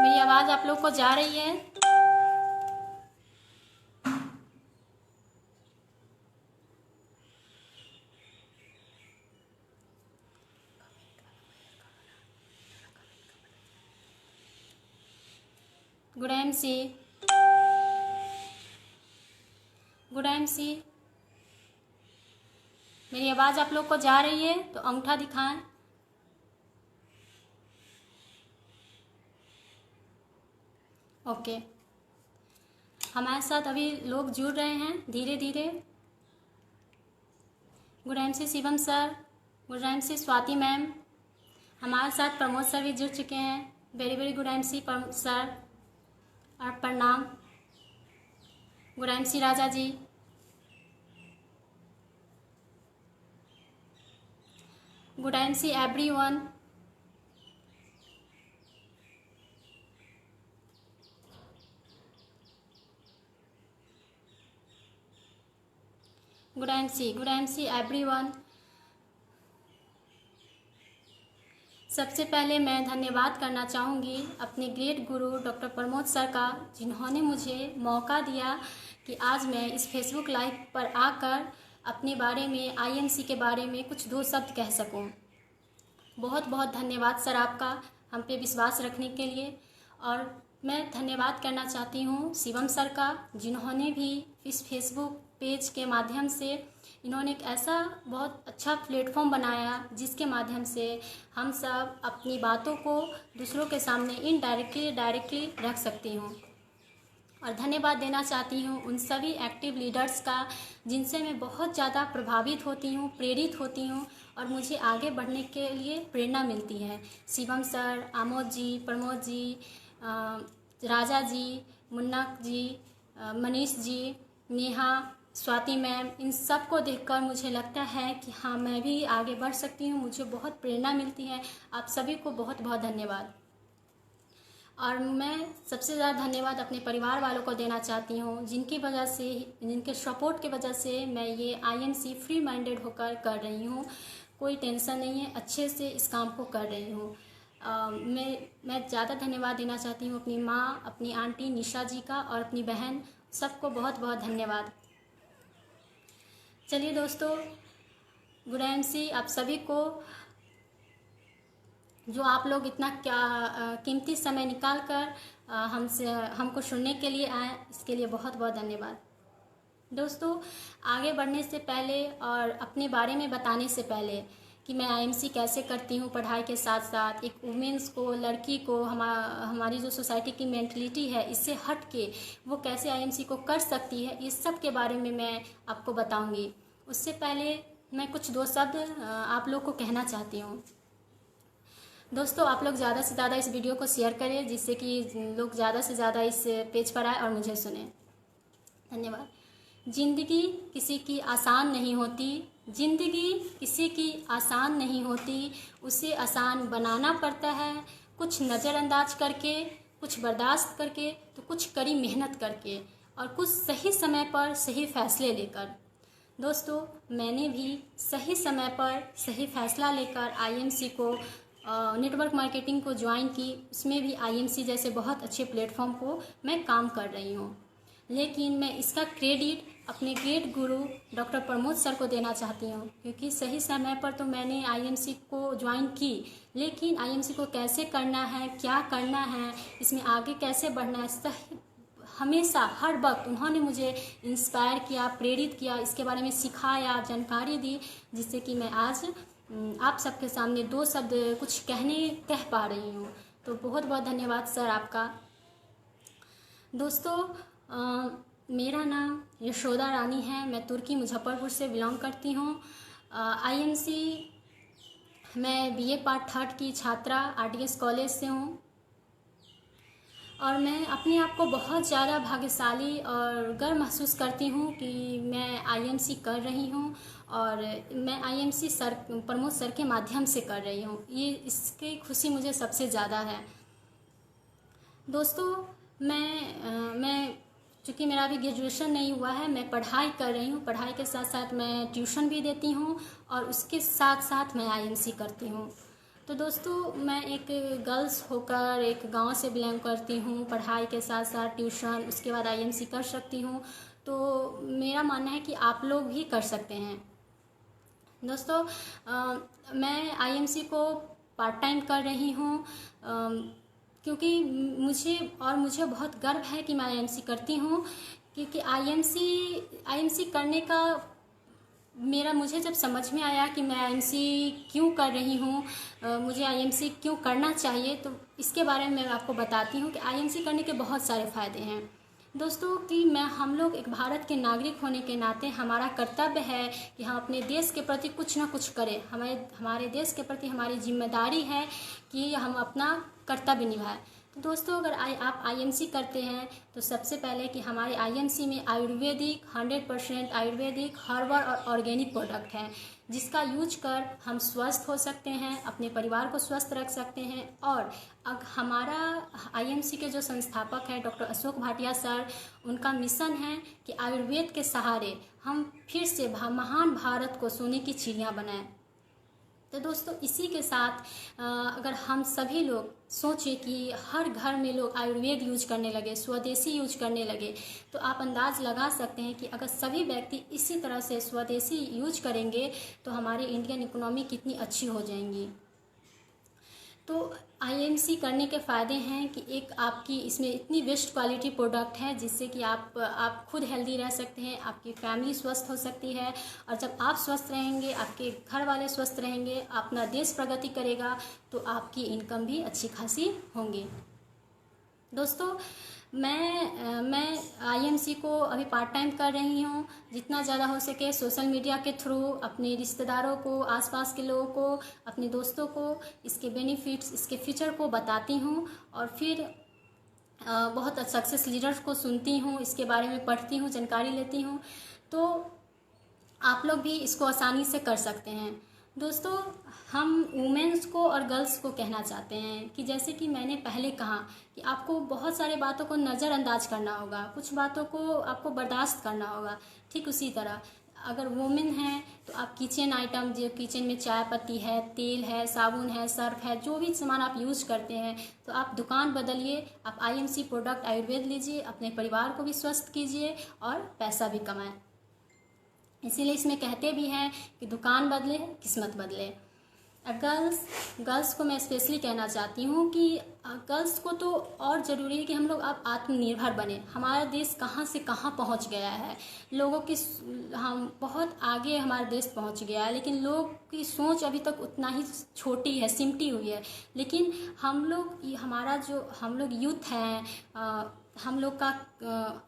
मेरी आवाज़ आप लोग को जा रही है? गुड एमसी, गुड एमसी, मेरी आवाज़ आप लोग को जा रही है तो अंगूठा दिखाएं। ओके, हमारे साथ अभी लोग जुड़ रहे हैं धीरे धीरे। Good MC Shivam sir, good MC Swati ma'am, हमारे साथ प्रमोद सर भी जुड़ चुके हैं। Very very good MC sir और प्रणाम। Good MC Raja ji, good MC everyone. Good MC everyone. सबसे पहले मैं धन्यवाद करना चाहूँगी अपने ग्रेट गुरु डॉक्टर प्रमोद सर का, जिन्होंने मुझे मौका दिया कि आज मैं इस फेसबुक लाइव पर आकर अपने बारे में, आईएमसी के बारे में कुछ दो शब्द कह सकूं। बहुत बहुत धन्यवाद सर आपका हम पे विश्वास रखने के लिए। और मैं धन्यवाद करना चाहती हूँ शिवम सर का, जिन्होंने भी इस फेसबुक पेज के माध्यम से इन्होंने एक ऐसा बहुत अच्छा प्लेटफॉर्म बनाया जिसके माध्यम से हम सब अपनी बातों को दूसरों के सामने इनडायरेक्टली डायरेक्टली रख सकती हूँ। और धन्यवाद देना चाहती हूँ उन सभी एक्टिव लीडर्स का जिनसे मैं बहुत ज़्यादा प्रभावित होती हूँ, प्रेरित होती हूँ और मुझे आगे बढ़ने के लिए प्रेरणा मिलती है। शिवम सर, आमोद जी, प्रमोद जी, राजा जी, मुन्ना जी, मनीष जी, नेहा, स्वाति मैम, इन सब को देखकर मुझे लगता है कि हाँ मैं भी आगे बढ़ सकती हूँ, मुझे बहुत प्रेरणा मिलती है। आप सभी को बहुत बहुत धन्यवाद। और मैं सबसे ज़्यादा धन्यवाद अपने परिवार वालों को देना चाहती हूँ, जिनकी वजह से, जिनके सपोर्ट की वजह से मैं ये आईएमसी फ्री माइंडेड होकर कर रही हूँ। कोई टेंशन नहीं है, अच्छे से इस काम को कर रही हूँ। मैं ज़्यादा धन्यवाद देना चाहती हूँ अपनी माँ, अपनी आंटी निशा जी का और अपनी बहन, सबको बहुत बहुत धन्यवाद। चलिए दोस्तों, गुड एमसी आप सभी को, जो आप लोग इतना कीमती समय निकाल कर हमको सुनने के लिए आए, इसके लिए बहुत बहुत धन्यवाद। दोस्तों, आगे बढ़ने से पहले और अपने बारे में बताने से पहले कि मैं आईएमसी कैसे करती हूँ पढ़ाई के साथ साथ, एक वुमेंस को, लड़की को, हमारी जो सोसाइटी की मेंटलिटी है इससे हट के वो कैसे आईएमसी को कर सकती है, इस सब के बारे में मैं आपको बताऊँगी। उससे पहले मैं कुछ दो शब्द आप लोग को कहना चाहती हूँ। दोस्तों, आप लोग ज़्यादा से ज़्यादा इस वीडियो को शेयर करें जिससे कि लोग ज़्यादा से ज़्यादा इस पेज पर आए और मुझे सुने। धन्यवाद। ज़िंदगी किसी की आसान नहीं होती, ज़िंदगी किसी की आसान नहीं होती, उसे आसान बनाना पड़ता है, कुछ नज़रअंदाज करके, कुछ बर्दाश्त करके, तो कुछ कड़ी मेहनत करके और कुछ सही समय पर सही फैसले लेकर। दोस्तों, मैंने भी सही समय पर सही फैसला लेकर आईएमसी को, नेटवर्क मार्केटिंग को ज्वाइन की, उसमें भी आईएमसी जैसे बहुत अच्छे प्लेटफॉर्म को मैं काम कर रही हूँ। लेकिन मैं इसका क्रेडिट अपने ग्रेट गुरु डॉक्टर प्रमोद सर को देना चाहती हूँ, क्योंकि सही समय पर तो मैंने आईएमसी को ज्वाइन की, लेकिन आईएमसी को कैसे करना है, क्या करना है, इसमें आगे कैसे बढ़ना है, सही हमेशा हर वक्त उन्होंने मुझे इंस्पायर किया, प्रेरित किया, इसके बारे में सिखाया, जानकारी दी, जिससे कि मैं आज आप सबके सामने दो शब्द कुछ कह पा रही हूँ। तो बहुत बहुत धन्यवाद सर आपका। दोस्तों, मेरा नाम यशोदा रानी है, मैं तुर्की मुजफ्फरपुर से बिलोंग करती हूँ। आईएमसी मैं बीए पार्ट 3 की छात्रा आरडीएस कॉलेज से हूँ और मैं अपने आप को बहुत ज़्यादा भाग्यशाली और गर्व महसूस करती हूँ कि मैं आईएमसी कर रही हूँ और मैं आईएमसी सर, प्रमोद सर के माध्यम से कर रही हूँ। ये इसकी खुशी मुझे सबसे ज़्यादा है। दोस्तों, मैं चूँकि मेरा अभी ग्रेजुएशन नहीं हुआ है, मैं पढ़ाई कर रही हूँ, पढ़ाई के साथ साथ मैं ट्यूशन भी देती हूँ और उसके साथ साथ मैं आईएमसी करती हूँ। तो दोस्तों, मैं एक गर्ल्स होकर एक गांव से बिलोंग करती हूँ, पढ़ाई के साथ साथ ट्यूशन, उसके बाद आईएमसी कर सकती हूँ। तो मेरा मानना है कि आप लोग भी कर सकते हैं। दोस्तों, मैं आईएमसी को पार्ट टाइम कर रही हूँ, क्योंकि मुझे बहुत गर्व है कि मैं आईएमसी करती हूँ, क्योंकि आईएमसी करने का मुझे जब समझ में आया कि मैं आईएमसी क्यों कर रही हूँ, मुझे आईएमसी क्यों करना चाहिए, तो इसके बारे में मैं आपको बताती हूँ कि आईएमसी करने के बहुत सारे फ़ायदे हैं। दोस्तों, कि हम लोग एक भारत के नागरिक होने के नाते हमारा कर्तव्य है कि हम अपने देश के प्रति कुछ ना कुछ करें। हमारे देश के प्रति हमारी जिम्मेदारी है कि हम अपना कर्तव्य निभाएं। तो दोस्तों, अगर आप आईएमसी करते हैं तो सबसे पहले कि हमारे आईएमसी में आयुर्वेदिक 100% आयुर्वेदिक हर्बल और ऑर्गेनिक प्रोडक्ट हैं, जिसका यूज कर हम स्वस्थ हो सकते हैं, अपने परिवार को स्वस्थ रख सकते हैं। और हमारा आईएमसी के जो संस्थापक हैं डॉक्टर अशोक भाटिया सर, उनका मिशन है कि आयुर्वेद के सहारे हम फिर से महान भारत को सोने की चिड़िया बनाएं। तो दोस्तों, इसी के साथ अगर हम सभी लोग सोचें कि हर घर में लोग आयुर्वेद यूज करने लगे, स्वदेशी यूज करने लगे, तो आप अंदाज लगा सकते हैं कि अगर सभी व्यक्ति इसी तरह से स्वदेशी यूज करेंगे तो हमारी इंडियन इकोनॉमी कितनी अच्छी हो जाएंगी। तो आईएमसी करने के फ़ायदे हैं कि एक आपकी इसमें इतनी बेस्ट क्वालिटी प्रोडक्ट है जिससे कि आप खुद हेल्दी रह सकते हैं, आपकी फैमिली स्वस्थ हो सकती है। और जब आप स्वस्थ रहेंगे, आपके घर वाले स्वस्थ रहेंगे, अपना देश प्रगति करेगा, तो आपकी इनकम भी अच्छी खासी होंगी। दोस्तों, मैं आईएमसी को अभी पार्ट टाइम कर रही हूँ। जितना ज़्यादा हो सके सोशल मीडिया के थ्रू अपने रिश्तेदारों को, आसपास के लोगों को, अपने दोस्तों को इसके बेनिफिट्स, इसके फीचर को बताती हूँ। और फिर बहुत सक्सेस लीडर्स को सुनती हूँ, इसके बारे में पढ़ती हूँ, जानकारी लेती हूँ। तो आप लोग भी इसको आसानी से कर सकते हैं। दोस्तों, हम वुमेन्स को और गर्ल्स को कहना चाहते हैं कि जैसे कि मैंने पहले कहा कि आपको बहुत सारे बातों को नज़रअंदाज करना होगा, कुछ बातों को आपको बर्दाश्त करना होगा। ठीक उसी तरह अगर वुमेन हैं तो आप किचन आइटम, जो किचन में चाय पत्ती है, तेल है, साबुन है, सर्फ है, जो भी सामान आप यूज़ करते हैं, तो आप दुकान बदलिए, आप आईएमसी प्रोडक्ट आयुर्वेद लीजिए, अपने परिवार को भी स्वस्थ कीजिए और पैसा भी कमाएं। इसीलिए इसमें कहते भी हैं कि दुकान बदले किस्मत बदले। गर्ल्स को मैं स्पेशली कहना चाहती हूँ कि गर्ल्स को तो और ज़रूरी है कि हम लोग अब आत्मनिर्भर बने। हमारा देश कहाँ से कहाँ पहुँच गया है, लोगों की हम बहुत आगे हमारा देश पहुँच गया है, लेकिन लोग की सोच अभी तक उतना ही छोटी है, सिमटी हुई है। लेकिन हम लोग यूथ हैं,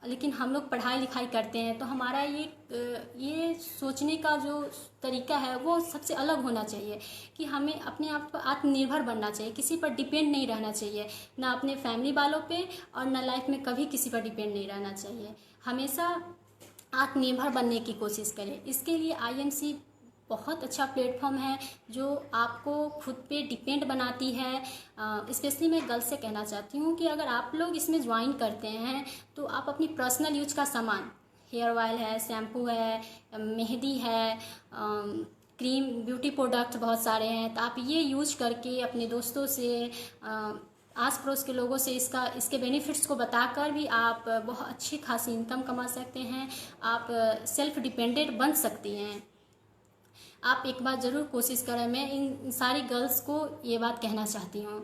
लेकिन हम लोग पढ़ाई लिखाई करते हैं, तो हमारा ये सोचने का जो तरीका है वो सबसे अलग होना चाहिए कि हमें अपने आप पर आत्मनिर्भर बनना चाहिए, किसी पर डिपेंड नहीं रहना चाहिए, ना अपने फैमिली वालों पे और ना लाइफ में कभी किसी पर डिपेंड नहीं रहना चाहिए। हमेशा आत्मनिर्भर बनने की कोशिश करें। इसके लिए आईएमसी बहुत अच्छा प्लेटफॉर्म है जो आपको खुद पे डिपेंड बनाती है। स्पेशली मैं गर्ल्स से कहना चाहती हूँ कि अगर आप लोग इसमें ज्वाइन करते हैं तो आप अपनी पर्सनल यूज का सामान, हेयर ऑयल है, शैम्पू है, मेहंदी है, क्रीम, ब्यूटी प्रोडक्ट बहुत सारे हैं, तो आप ये यूज करके अपने दोस्तों से, आस पड़ोस के लोगों से इसके बेनिफिट्स को बताकर भी आप बहुत अच्छी खासी इनकम कमा सकते हैं। आप सेल्फ डिपेंडेंट बन सकती हैं। आप एक बार ज़रूर कोशिश करें। मैं इन सारी गर्ल्स को ये बात कहना चाहती हूँ।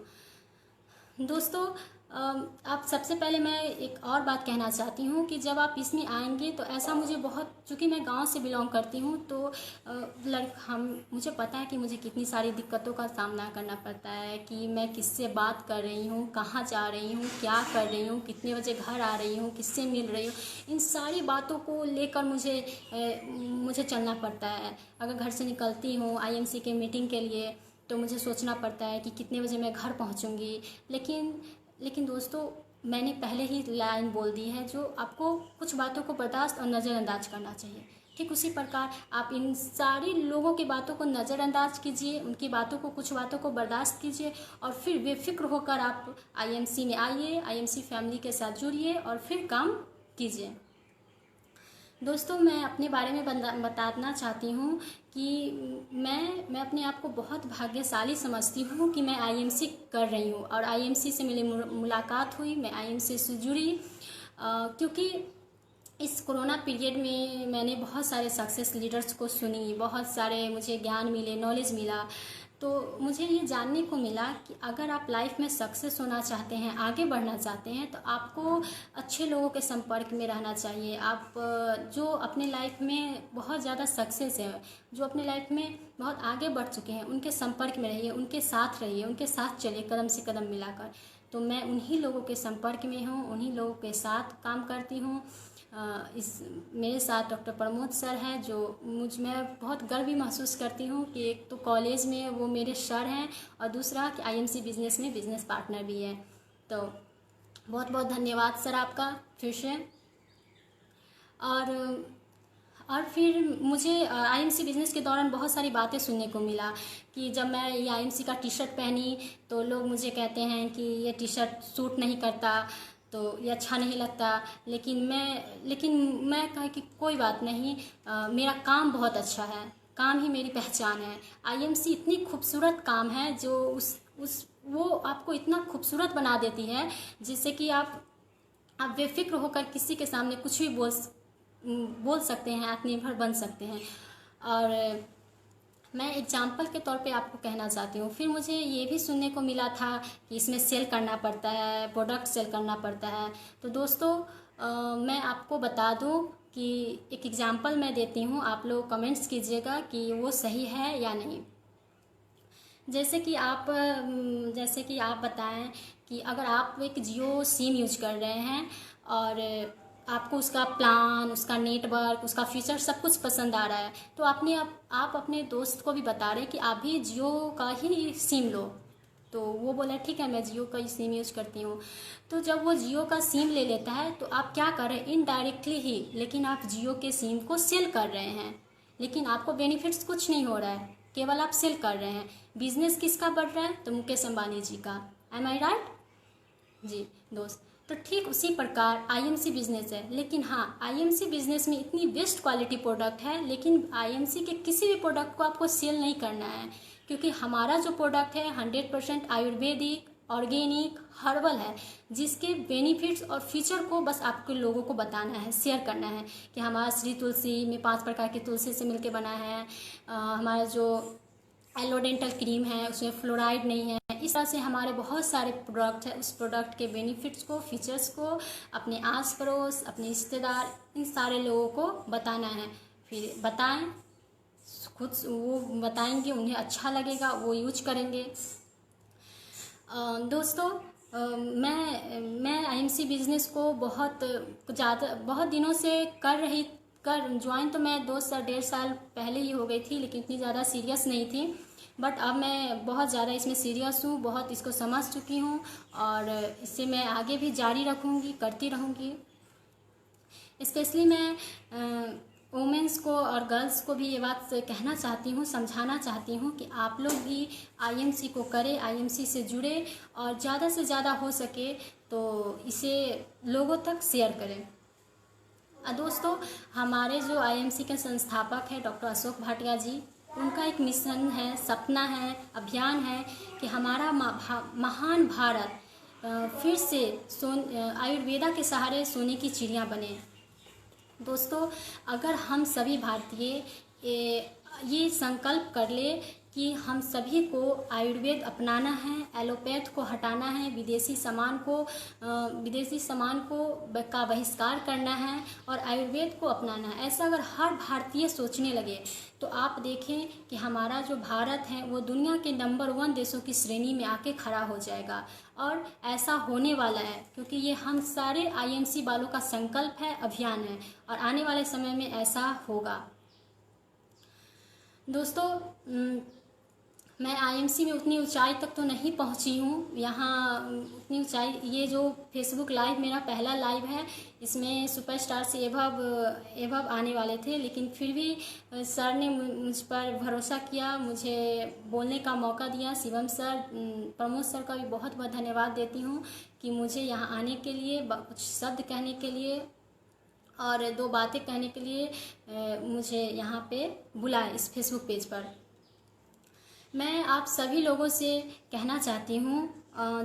दोस्तों, आप सबसे पहले मैं एक और बात कहना चाहती हूँ कि जब आप इसमें आएंगे तो ऐसा मुझे बहुत, चूँकि मैं गांव से बिलोंग करती हूँ, तो मुझे पता है कि मुझे कितनी सारी दिक्कतों का सामना करना पड़ता है कि मैं किससे बात कर रही हूँ, कहाँ जा रही हूँ, क्या कर रही हूँ, कितने बजे घर आ रही हूँ, किससे मिल रही हूँ। इन सारी बातों को लेकर मुझे चलना पड़ता है। अगर घर से निकलती हूँ आईएमसी के मीटिंग के लिए तो मुझे सोचना पड़ता है कि कितने बजे मैं घर पहुँचूँगी। लेकिन दोस्तों, मैंने पहले ही लाइन बोल दी है, जो आपको कुछ बातों को बर्दाश्त और नज़रअंदाज करना चाहिए। ठीक उसी प्रकार आप इन सारी लोगों की बातों को नज़रअंदाज कीजिए, उनकी बातों को, कुछ बातों को बर्दाश्त कीजिए और फिर बेफिक्र होकर आप आईएमसी में आइए, आईएमसी फैमिली के साथ जुड़िए और फिर काम कीजिए। दोस्तों, मैं अपने बारे में बताना चाहती हूँ कि मैं अपने आप को बहुत भाग्यशाली समझती हूँ कि मैं आईएमसी कर रही हूँ और आईएमसी से मेरी मुलाकात हुई, मैं आईएमसी से जुड़ी। क्योंकि इस कोरोना पीरियड में मैंने बहुत सारे सक्सेस लीडर्स को सुनी, बहुत सारे मुझे ज्ञान मिले, नॉलेज मिला। तो मुझे ये जानने को मिला कि अगर आप लाइफ में सक्सेस होना चाहते हैं, आगे बढ़ना चाहते हैं, तो आपको अच्छे लोगों के संपर्क में रहना चाहिए। आप जो अपने लाइफ में बहुत ज़्यादा सक्सेस है, जो अपने लाइफ में बहुत आगे बढ़ चुके हैं, उनके संपर्क में रहिए, उनके साथ रहिए, उनके साथ चलिए कदम से कदम मिलाकर। तो मैं उन्हीं लोगों के संपर्क में हूँ, उन्हीं लोगों के साथ काम करती हूँ। इस मेरे साथ डॉक्टर प्रमोद सर हैं, जो मैं बहुत गर्व भी महसूस करती हूँ कि एक तो कॉलेज में वो मेरे सर हैं और दूसरा कि आईएमसी बिजनेस में बिजनेस पार्टनर भी हैं। तो बहुत बहुत धन्यवाद सर आपका फिर से। और फिर मुझे आईएमसी बिज़नेस के दौरान बहुत सारी बातें सुनने को मिला कि जब मैं ये आईएमसी का टी शर्ट पहनी तो लोग मुझे कहते हैं कि ये टी शर्ट सूट नहीं करता, तो ये अच्छा नहीं लगता। लेकिन मैं कहा कि कोई बात नहीं, मेरा काम बहुत अच्छा है, काम ही मेरी पहचान है। आईएमसी इतनी खूबसूरत काम है जो वो आपको इतना खूबसूरत बना देती है जिससे कि आप बेफिक्र होकर किसी के सामने कुछ भी बोल सकते हैं, आत्मनिर्भर बन सकते हैं। और मैं एग्जाम्पल के तौर पे आपको कहना चाहती हूँ। फिर मुझे ये भी सुनने को मिला था कि इसमें सेल करना पड़ता है, प्रोडक्ट सेल करना पड़ता है। तो दोस्तों, मैं आपको बता दूँ कि एक एग्जाम्पल मैं देती हूँ, आप लोग कमेंट्स कीजिएगा कि वो सही है या नहीं। जैसे कि आप बताएं कि अगर आप एक जियो सिम यूज कर रहे हैं और आपको उसका प्लान, उसका नेटवर्क, उसका फीचर सब कुछ पसंद आ रहा है, तो आप अपने दोस्त को भी बता रहे हैं कि आप भी जियो का ही सिम लो। तो वो बोला ठीक है, मैं जियो का ही सिम यूज करती हूँ। तो जब वो जियो का सिम ले लेता है तो आप क्या कर रहे हैं, इनडायरेक्टली ही, लेकिन आप जियो के सिम को सेल कर रहे हैं, लेकिन आपको बेनिफिट्स कुछ नहीं हो रहा है, केवल आप सेल कर रहे हैं। बिजनेस किसका बढ़ रहा है, तो मुकेश अंबानी जी का। एम आई राइट जी दोस्त। तो ठीक उसी प्रकार आईएमसी बिजनेस है, लेकिन हाँ, आईएमसी बिजनेस में इतनी बेस्ट क्वालिटी प्रोडक्ट है, लेकिन आईएमसी के किसी भी प्रोडक्ट को आपको सेल नहीं करना है, क्योंकि हमारा जो प्रोडक्ट है 100% आयुर्वेदिक, ऑर्गेनिक, हर्बल है, जिसके बेनिफिट्स और फीचर को बस आपके लोगों को बताना है, शेयर करना है कि हमारा श्री तुलसी में 5 प्रकार की तुलसी से मिलकर बना है। हमारा जो एलोडेंटल क्रीम है उसमें फ्लोराइड नहीं है। इस तरह से हमारे बहुत सारे प्रोडक्ट है, उस प्रोडक्ट के बेनिफिट्स को, फीचर्स को अपने आस पड़ोस, अपने रिश्तेदार, इन सारे लोगों को बताना है। फिर बताएं, खुद वो बताएंगे, उन्हें अच्छा लगेगा, वो यूज करेंगे। दोस्तों, मैं आईएमसी बिजनेस को बहुत दिनों से ज्वाइन तो मैं 2-1.5 साल पहले ही हो गई थी, लेकिन इतनी ज़्यादा सीरियस नहीं थी। बट अब मैं बहुत ज़्यादा इसमें सीरियस हूँ, बहुत इसको समझ चुकी हूँ और इससे मैं आगे भी जारी रखूँगी, करती रहूँगी। स्पेशली मैं वुमेंस को और गर्ल्स को भी ये बात कहना चाहती हूँ, समझाना चाहती हूँ कि आप लोग भी आईएमसी को करें, आईएमसी से जुड़े और ज़्यादा से ज़्यादा हो सके तो इसे लोगों तक शेयर करें। दोस्तों, हमारे जो आईएमसी के संस्थापक हैं डॉक्टर अशोक भाटिया जी, उनका एक मिशन है, सपना है, अभियान है कि हमारा महान भारत फिर से आयुर्वेदा के सहारे सोने की चिड़िया बने। दोस्तों, अगर हम सभी भारतीय ये संकल्प कर ले कि हम सभी को आयुर्वेद अपनाना है, एलोपैथ को हटाना है, विदेशी सामान को का बहिष्कार करना है और आयुर्वेद को अपनाना है, ऐसा अगर हर भारतीय सोचने लगे तो आप देखें कि हमारा जो भारत है वो दुनिया के नंबर 1 देशों की श्रेणी में आके खड़ा हो जाएगा। और ऐसा होने वाला है क्योंकि ये हम सारे आईएमसी वालों का संकल्प है, अभियान है, और आने वाले समय में ऐसा होगा। दोस्तों, मैं आईएमसी में उतनी ऊंचाई तक तो नहीं पहुंची हूँ, यहाँ उतनी ऊंचाई, ये जो फेसबुक लाइव मेरा पहला लाइव है, इसमें सुपरस्टार से एभव आने वाले थे, लेकिन फिर भी सर ने मुझ पर भरोसा किया, मुझे बोलने का मौका दिया। शिवम सर, प्रमोद सर का भी बहुत बहुत धन्यवाद देती हूँ कि मुझे यहाँ आने के लिए, कुछ शब्द कहने के लिए और दो बातें कहने के लिए मुझे यहाँ पे बुलाए इस फेसबुक पेज पर। मैं आप सभी लोगों से कहना चाहती हूँ,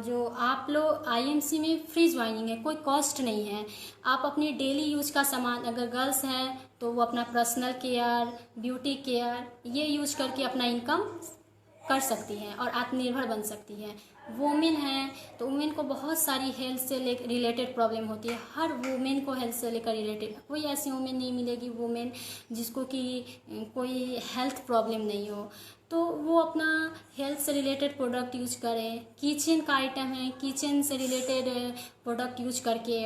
जो आप लोग आईएमसी में फ्री ज्वाइनिंग है, कोई कॉस्ट नहीं है। आप अपनी डेली यूज का सामान, अगर गर्ल्स हैं तो वो अपना पर्सनल केयर, ब्यूटी केयर ये यूज करके अपना इनकम कर सकती हैं और आत्मनिर्भर बन सकती हैं। वुमेन हैं तो वुमेन को बहुत सारी हेल्थ से रिलेटेड प्रॉब्लम होती है। हर वुमेन को हेल्थ से लेकर रिलेटेड, कोई ऐसी वुमेन नहीं मिलेगी वुमेन जिसको कि कोई हेल्थ प्रॉब्लम नहीं हो। तो वो अपना हेल्थ से रिलेटेड प्रोडक्ट यूज करें। किचन का आइटम है, किचन से रिलेटेड प्रोडक्ट यूज करके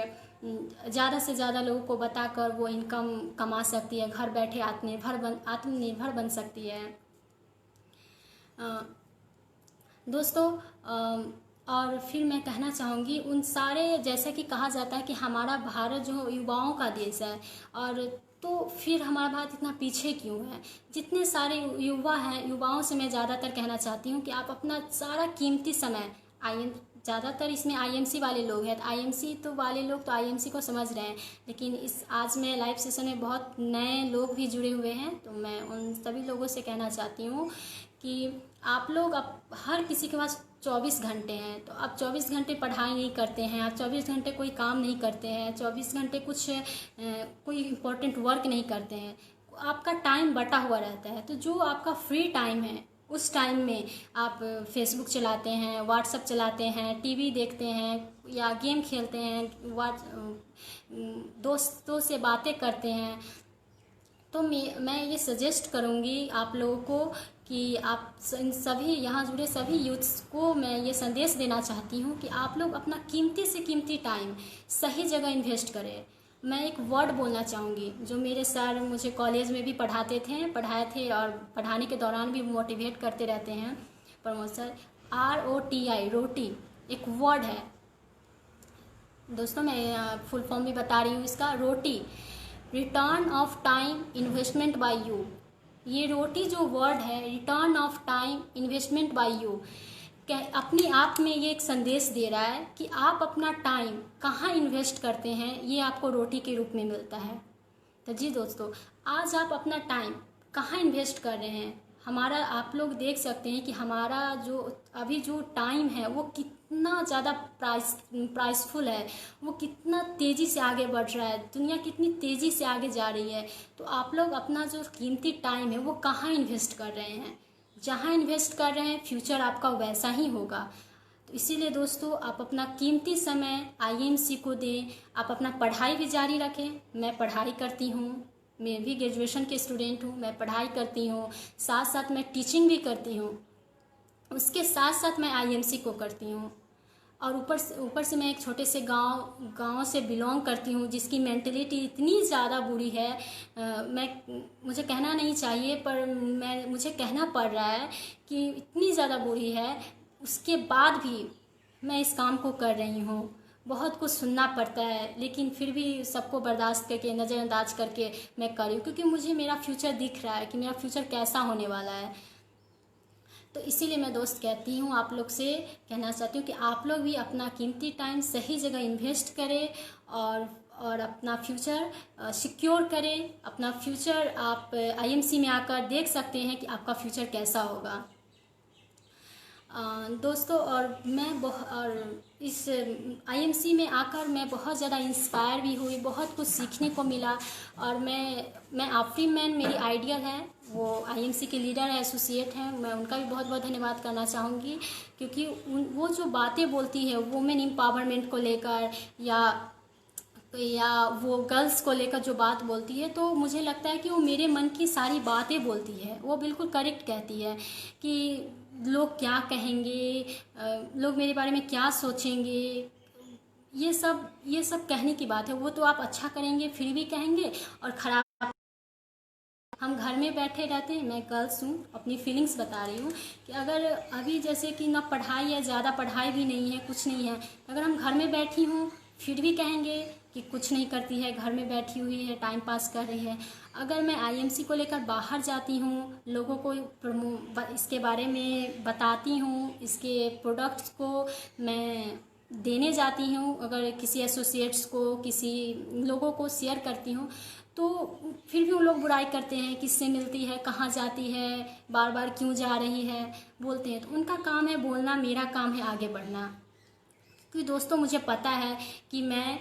ज़्यादा से ज़्यादा लोगों को बताकर वो इनकम कमा सकती है, घर बैठे आत्मनिर्भर बन सकती है। दोस्तों, और फिर मैं कहना चाहूँगी उन सारे, जैसे कि कहा जाता है कि हमारा भारत जो युवाओं का देश है, और तो फिर हमारा भारत इतना पीछे क्यों है? जितने सारे युवा हैं, युवाओं से मैं ज़्यादातर कहना चाहती हूँ कि आप अपना सारा कीमती समय, ज़्यादातर इसमें आईएमसी वाले लोग हैं, आईएमसी तो वाले लोग तो आईएमसी को समझ रहे हैं, लेकिन इस आज में लाइव सेशन में बहुत नए लोग भी जुड़े हुए हैं। तो मैं उन सभी लोगों से कहना चाहती हूँ कि आप लोग, अब हर किसी के पास 24 घंटे हैं, तो आप 24 घंटे पढ़ाई नहीं करते हैं, आप 24 घंटे कोई काम नहीं करते हैं, 24 घंटे कोई इम्पोर्टेंट वर्क नहीं करते हैं, आपका टाइम बटा हुआ रहता है। तो जो आपका फ्री टाइम है उस टाइम में आप फेसबुक चलाते हैं, व्हाट्सएप चलाते हैं, टीवी देखते हैं या गेम खेलते हैं, दोस्तों से बातें करते हैं, तो मैं ये सजेस्ट करूँगी आप लोगों को कि आप सभी यहाँ जुड़े सभी यूथ्स को मैं ये संदेश देना चाहती हूँ कि आप लोग अपना कीमती से कीमती टाइम सही जगह इन्वेस्ट करें। मैं एक वर्ड बोलना चाहूँगी जो मेरे सर मुझे कॉलेज में भी पढ़ाए थे और पढ़ाने के दौरान भी मोटिवेट करते रहते हैं, प्रमोद सर। ROTI, रोटी एक वर्ड है दोस्तों, मैं फुल फॉर्म भी बता रही हूँ इसका। ROTI, return of time investment by you. ये रोटी जो वर्ड है, return of time investment by you, अपने आप में ये एक संदेश दे रहा है कि आप अपना टाइम कहाँ इन्वेस्ट करते हैं, ये आपको रोटी के रूप में मिलता है। तो जी दोस्तों, आज आप अपना टाइम कहाँ इन्वेस्ट कर रहे हैं? हमारा, आप लोग देख सकते हैं कि हमारा जो अभी जो टाइम है वो कितना ज़्यादा प्राइसफुल है, वो कितना तेज़ी से आगे बढ़ रहा है, दुनिया कितनी तेज़ी से आगे जा रही है। तो आप लोग अपना जो कीमती टाइम है वो कहाँ इन्वेस्ट कर रहे हैं? जहाँ इन्वेस्ट कर रहे हैं फ्यूचर आपका वैसा ही होगा। तो इसीलिए दोस्तों, आप अपना कीमती समय आईएमसी को दें, आप अपना पढ़ाई भी जारी रखें। मैं पढ़ाई करती हूँ, मैं भी ग्रेजुएशन के स्टूडेंट हूँ, मैं पढ़ाई करती हूँ, साथ साथ मैं टीचिंग भी करती हूँ, उसके साथ साथ मैं आईएमसी को करती हूँ। और ऊपर से मैं एक छोटे से गांव से बिलोंग करती हूँ जिसकी मेंटलिटी इतनी ज़्यादा बुरी है, मुझे कहना नहीं चाहिए पर मुझे कहना पड़ रहा है कि इतनी ज़्यादा बुरी है। उसके बाद भी मैं इस काम को कर रही हूँ। बहुत कुछ सुनना पड़ता है, लेकिन फिर भी सबको बर्दाश्त करके, नज़रअंदाज करके मैं कर रही हूँ, क्योंकि मुझे मेरा फ्यूचर दिख रहा है कि मेरा फ्यूचर कैसा होने वाला है। तो इसीलिए मैं दोस्त कहती हूँ, आप लोग से कहना चाहती हूँ कि आप लोग भी अपना कीमती टाइम सही जगह इन्वेस्ट करें और अपना फ्यूचर सिक्योर करें। अपना फ्यूचर आप आईएमसी में आकर देख सकते हैं कि आपका फ्यूचर कैसा होगा। दोस्तों, और इस आईएमसी में आकर मैं बहुत ज़्यादा इंस्पायर भी हुई, बहुत कुछ सीखने को मिला। और मैं आफरीन मैम मेरी आइडियल है, वो आईएमसी के लीडर है, एसोसिएट हैं, मैं उनका भी बहुत बहुत धन्यवाद करना चाहूँगी, क्योंकि वो जो बातें बोलती है वुमेन एम्पावरमेंट को लेकर या वो गर्ल्स को लेकर जो बात बोलती है, तो मुझे लगता है कि वो मेरे मन की सारी बातें बोलती है। वो बिल्कुल करेक्ट कहती है कि लोग क्या कहेंगे, लोग मेरे बारे में क्या सोचेंगे, ये सब कहने की बात है। वो तो आप अच्छा करेंगे फिर भी कहेंगे और ख़राब। हम घर में बैठे रहते हैं, मैं गर्ल्स हूँ, अपनी फीलिंग्स बता रही हूँ कि अगर अभी जैसे कि ना पढ़ाई है, ज़्यादा पढ़ाई भी नहीं है, कुछ नहीं है, अगर हम घर में बैठी हूँ फिर भी कहेंगे कि कुछ नहीं करती है, घर में बैठी हुई है, टाइम पास कर रही है। अगर मैं आईएमसी को लेकर बाहर जाती हूँ, लोगों को इसके बारे में बताती हूँ, इसके प्रोडक्ट्स को मैं देने जाती हूँ, अगर किसी एसोसिएट्स को, किसी लोगों को शेयर करती हूँ, तो फिर भी वो लोग बुराई करते हैं, किससे मिलती है, कहाँ जाती है, बार बार क्यों जा रही है, बोलते हैं। तो उनका काम है बोलना, मेरा काम है आगे बढ़ना। क्योंकि दोस्तों मुझे पता है कि मैं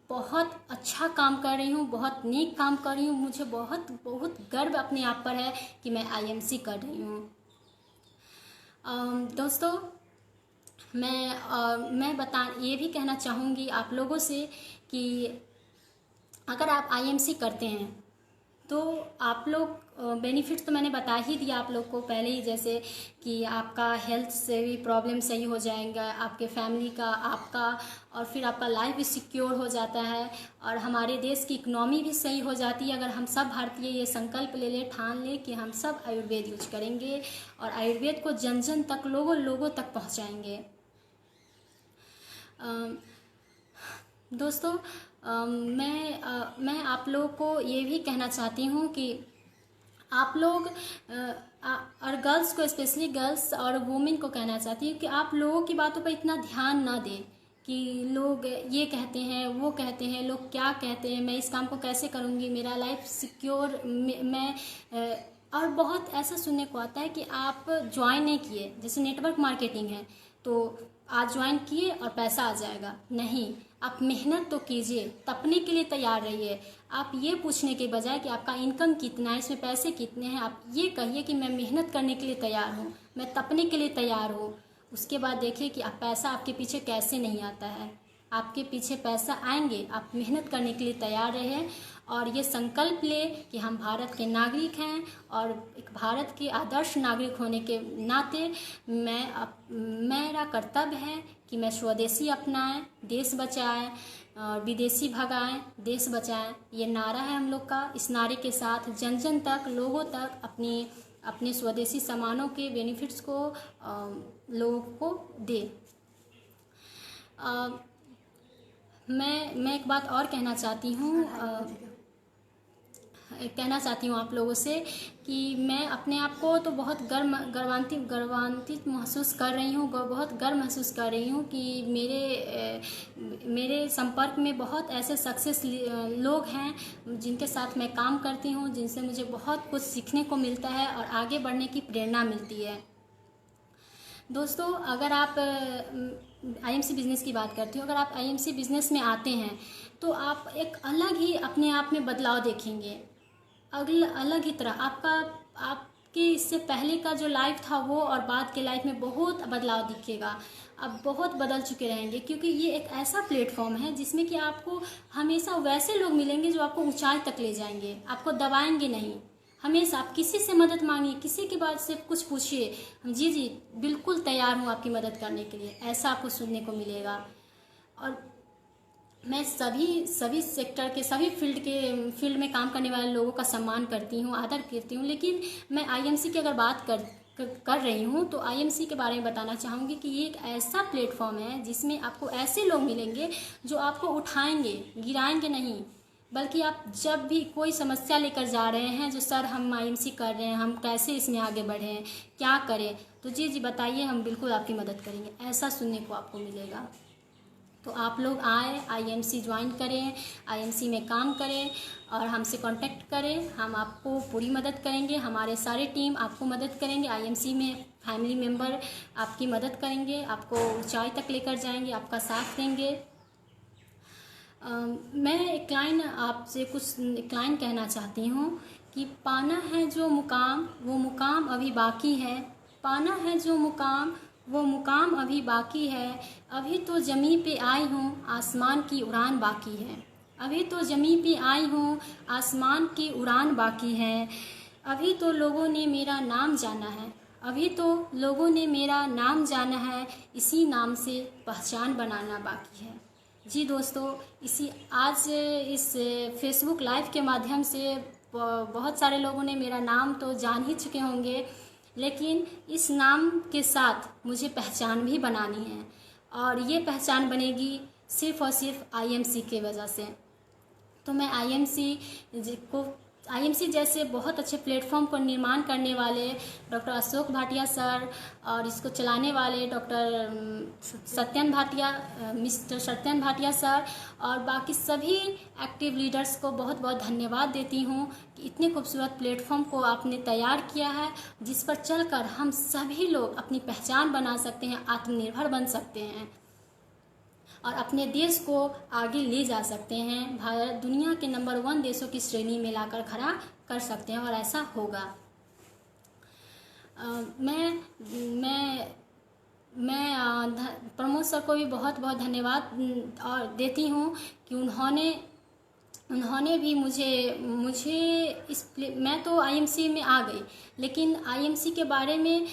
बहुत अच्छा काम कर रही हूँ, बहुत नेक काम कर रही हूँ। मुझे बहुत बहुत गर्व अपने आप पर है कि मैं आईएमसी कर रही हूँ। दोस्तों मैं ये भी कहना चाहूँगी आप लोगों से कि अगर आप आईएमसी करते हैं तो आप लोग बेनिफिट्स तो मैंने बता ही दिया आप लोग को पहले ही, जैसे कि आपका हेल्थ से भी प्रॉब्लम सही हो जाएगा, आपके फैमिली का, आपका, और फिर आपका लाइफ भी सिक्योर हो जाता है, और हमारे देश की इकोनॉमी भी सही हो जाती है। अगर हम सब भारतीय ये संकल्प ले ले, ठान ले कि हम सब आयुर्वेद यूज करेंगे और आयुर्वेद को जन जन तक, लोगों लोगों तक पहुँचाएंगे। दोस्तों मैं आप लोगों को ये भी कहना चाहती हूँ कि आप लोग और गर्ल्स को, स्पेशली गर्ल्स और वुमेन को कहना चाहती हूँ कि आप लोगों की बातों पर इतना ध्यान ना दें कि लोग ये कहते हैं, वो कहते हैं, लोग क्या कहते हैं, मैं इस काम को कैसे करूँगी, मेरा लाइफ सिक्योर, मैं और बहुत ऐसा सुनने को आता है कि आप ज्वाइन नहीं किए, जैसे नेटवर्क मार्केटिंग है तो आज ज्वाइन किए और पैसा आ जाएगा। नहीं, आप मेहनत तो कीजिए, तपने के लिए तैयार रहिए। आप ये पूछने के बजाय कि आपका इनकम कितना है, इसमें पैसे कितने हैं, आप ये कहिए कि मैं मेहनत करने के लिए तैयार हूँ, मैं तपने के लिए तैयार हूँ। उसके बाद देखिए कि आप पैसा आपके पीछे कैसे नहीं आता है। आपके पीछे पैसा आएंगे, आप मेहनत करने के लिए तैयार रहें और ये संकल्प ले कि हम भारत के नागरिक हैं और एक भारत के आदर्श नागरिक होने के नाते मेरा कर्तव्य है कि मैं स्वदेशी अपनाएं, देश बचाएं और विदेशी भगाएं, देश बचाएं। ये नारा है हम लोग का। इस नारे के साथ जन जन तक, लोगों तक अपने स्वदेशी सामानों के बेनिफिट्स को लोगों को दे। मैं एक बात और कहना चाहती हूँ आप लोगों से कि मैं अपने आप को तो बहुत गर्वान्वित महसूस कर रही हूँ, बहुत गर्व महसूस कर रही हूँ कि मेरे संपर्क में बहुत ऐसे सक्सेस लोग हैं जिनके साथ मैं काम करती हूँ, जिनसे मुझे बहुत कुछ सीखने को मिलता है और आगे बढ़ने की प्रेरणा मिलती है। दोस्तों अगर आप आईएमसी बिज़नेस की बात करती हूँ, अगर आप आईएमसी बिज़नेस में आते हैं तो आप एक अलग ही अपने आप में बदलाव देखेंगे, अलग ही तरह आपके इससे पहले का जो लाइफ था वो और बाद के लाइफ में बहुत बदलाव दिखेगा। आप बहुत बदल चुके रहेंगे क्योंकि ये एक ऐसा प्लेटफॉर्म है जिसमें कि आपको हमेशा वैसे लोग मिलेंगे जो आपको ऊंचाई तक ले जाएंगे, आपको दबाएंगे नहीं। हमेशा आप किसी से मदद मांगिए, किसी के बाद से कुछ पूछिए, जी जी बिल्कुल तैयार हूँ आपकी मदद करने के लिए, ऐसा आपको सुनने को मिलेगा। और मैं सभी सेक्टर के, सभी फील्ड में काम करने वाले लोगों का सम्मान करती हूँ, आदर करती हूँ। लेकिन मैं आईएमसी की अगर बात कर रही हूँ तो आईएमसी के बारे में बताना चाहूँगी कि ये एक ऐसा प्लेटफॉर्म है जिसमें आपको ऐसे लोग मिलेंगे जो आपको उठाएंगे, गिराएंगे नहीं, बल्कि आप जब भी कोई समस्या लेकर जा रहे हैं, जो सर हम आईएमसी कर रहे हैं, हम कैसे इसमें आगे बढ़ें, क्या करें, तो जी बताइए, हम बिल्कुल आपकी मदद करेंगे, ऐसा सुनने को आपको मिलेगा। तो आप लोग आए, आईएमसी ज्वाइन करें, आईएमसी में काम करें और हमसे कांटेक्ट करें, हम आपको पूरी मदद करेंगे, हमारे सारे टीम आपको मदद करेंगे। आईएमसी में फैमिली मेम्बर आपकी मदद करेंगे, आपको ऊंचाई तक लेकर जाएंगे, आपका साथ देंगे। मैं एक लाइन आपसे एक लाइन कहना चाहती हूँ कि पाना है जो मुकाम वो मुकाम अभी बाकी है, पाना है जो मुकाम वो मुकाम अभी बाकी है, अभी तो ज़मीं पे आई हूँ आसमान की उड़ान बाकी है, अभी तो ज़मीं पे आई हूँ आसमान की उड़ान बाकी है, अभी तो लोगों ने मेरा नाम जाना है, अभी तो लोगों ने मेरा नाम जाना है, इसी नाम से पहचान बनाना बाकी है। जी दोस्तों, आज इस फेसबुक लाइव के माध्यम से बहुत सारे लोगों ने मेरा नाम तो जान ही चुके होंगे, लेकिन इस नाम के साथ मुझे पहचान भी बनानी है और ये पहचान बनेगी सिर्फ़ और सिर्फ आईएमसी के वजह से। तो मैं आईएमसी को आईएमसी जैसे बहुत अच्छे प्लेटफॉर्म को निर्माण करने वाले डॉक्टर अशोक भाटिया सर और इसको चलाने वाले doctor Satyan Bhatia, mister Satyan Bhatia sir और बाकी सभी एक्टिव लीडर्स को बहुत बहुत धन्यवाद देती हूँ कि इतने खूबसूरत प्लेटफॉर्म को आपने तैयार किया है, जिस पर चलकर हम सभी लोग अपनी पहचान बना सकते हैं, आत्मनिर्भर बन सकते हैं और अपने देश को आगे ले जा सकते हैं। भारत दुनिया के नंबर 1 देशों की श्रेणी में लाकर खड़ा कर सकते हैं और ऐसा होगा। मैं प्रमोद सर को भी बहुत बहुत धन्यवाद और देती हूँ कि उन्होंने भी मुझे मैं तो आईएमसी में आ गई, लेकिन आईएमसी के बारे में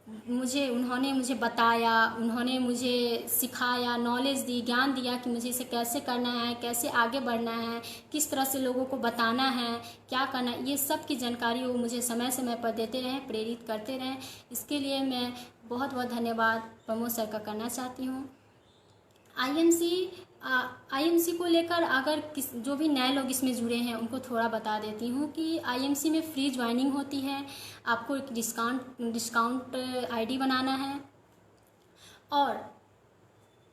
उन्होंने मुझे बताया, उन्होंने मुझे सिखाया, नॉलेज दी, ज्ञान दिया कि मुझे इसे कैसे करना है, कैसे आगे बढ़ना है, किस तरह से लोगों को बताना है, क्या करना है, ये सब की जानकारी वो मुझे समय समय पर देते रहें, प्रेरित करते रहें। इसके लिए मैं बहुत बहुत धन्यवाद प्रमोद सर का करना चाहती हूँ। आईएमसी को लेकर अगर जो भी नए लोग इसमें जुड़े हैं उनको थोड़ा बता देती हूँ कि आईएमसी में फ्री ज्वाइनिंग होती है। आपको एक डिस्काउंट आईडी बनाना है और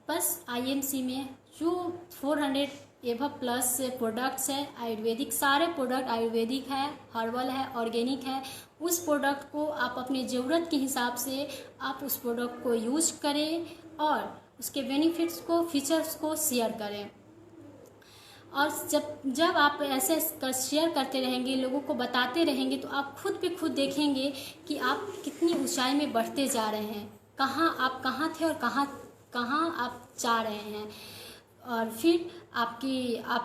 बस आईएमसी में जो 400 एवं प्लस प्रोडक्ट्स है, आयुर्वेदिक सारे प्रोडक्ट आयुर्वेदिक है, हर्बल है, ऑर्गेनिक है, उस प्रोडक्ट को आप अपने ज़रूरत के हिसाब से आप उस प्रोडक्ट को यूज करें और उसके बेनिफिट्स को, फीचर्स को शेयर करें। और जब आप ऐसे शेयर करते रहेंगे, लोगों को बताते रहेंगे, तो आप खुद पे खुद देखेंगे कि आप कितनी ऊंचाई में बढ़ते जा रहे हैं, कहाँ थे और कहाँ आप जा रहे हैं। और फिर आप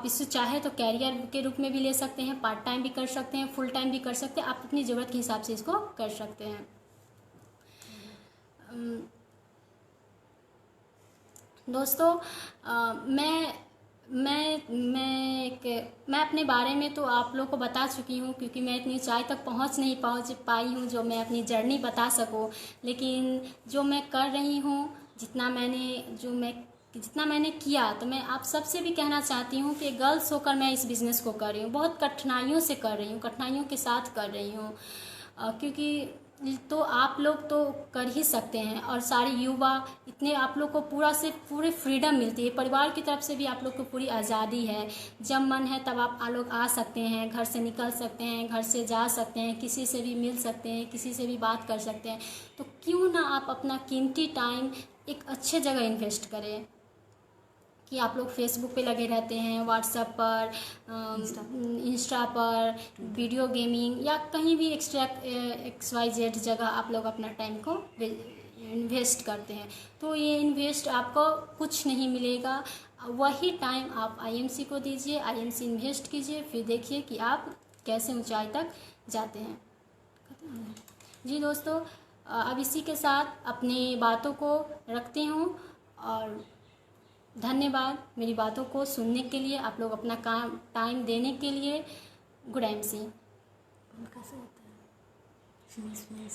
इससे चाहे तो कैरियर के रूप में भी ले सकते हैं, पार्ट टाइम भी कर सकते हैं, फुल टाइम भी कर सकते हैं, आप अपनी ज़रूरत के हिसाब से इसको कर सकते हैं। दोस्तों, मैं अपने बारे में तो आप लोग को बता चुकी हूँ, क्योंकि मैं इतनी ऊंचाई तक नहीं पहुँच पाई हूँ जो मैं अपनी जर्नी बता सकूँ। लेकिन जो मैं कर रही हूँ, जितना मैंने किया, तो मैं आप सबसे भी कहना चाहती हूँ कि गर्ल्स होकर मैं इस बिज़नेस को कर रही हूँ, बहुत कठिनाइयों से कर रही हूँ, कठिनाइयों के साथ कर रही हूँ, क्योंकि तो आप लोग तो कर ही सकते हैं। और सारे युवा इतने, आप लोग को पूरे फ्रीडम मिलती है, परिवार की तरफ से भी आप लोग को पूरी आज़ादी है। जब मन है तब आप लोग आ सकते हैं, घर से निकल सकते हैं, घर से जा सकते हैं, किसी से भी मिल सकते हैं, किसी से भी बात कर सकते हैं। तो क्यों ना आप अपना कीमती टाइम एक अच्छे जगह इन्वेस्ट करें। कि आप लोग फेसबुक पे लगे रहते हैं, व्हाट्सएप पर, इंस्टा पर, वीडियो गेमिंग या कहीं भी XYZ जगह आप लोग अपना टाइम को इन्वेस्ट करते हैं, तो ये इन्वेस्ट आपको कुछ नहीं मिलेगा। वही टाइम आप आईएमसी को दीजिए, आईएमसी इन्वेस्ट कीजिए, फिर देखिए कि आप कैसे ऊंचाई तक जाते हैं। जी दोस्तों, अब इसी के साथ अपनी बातों को रखती हूँ और धन्यवाद मेरी बातों को सुनने के लिए, आप लोग अपना टाइम देने के लिए। Good MC. कैसे होता है?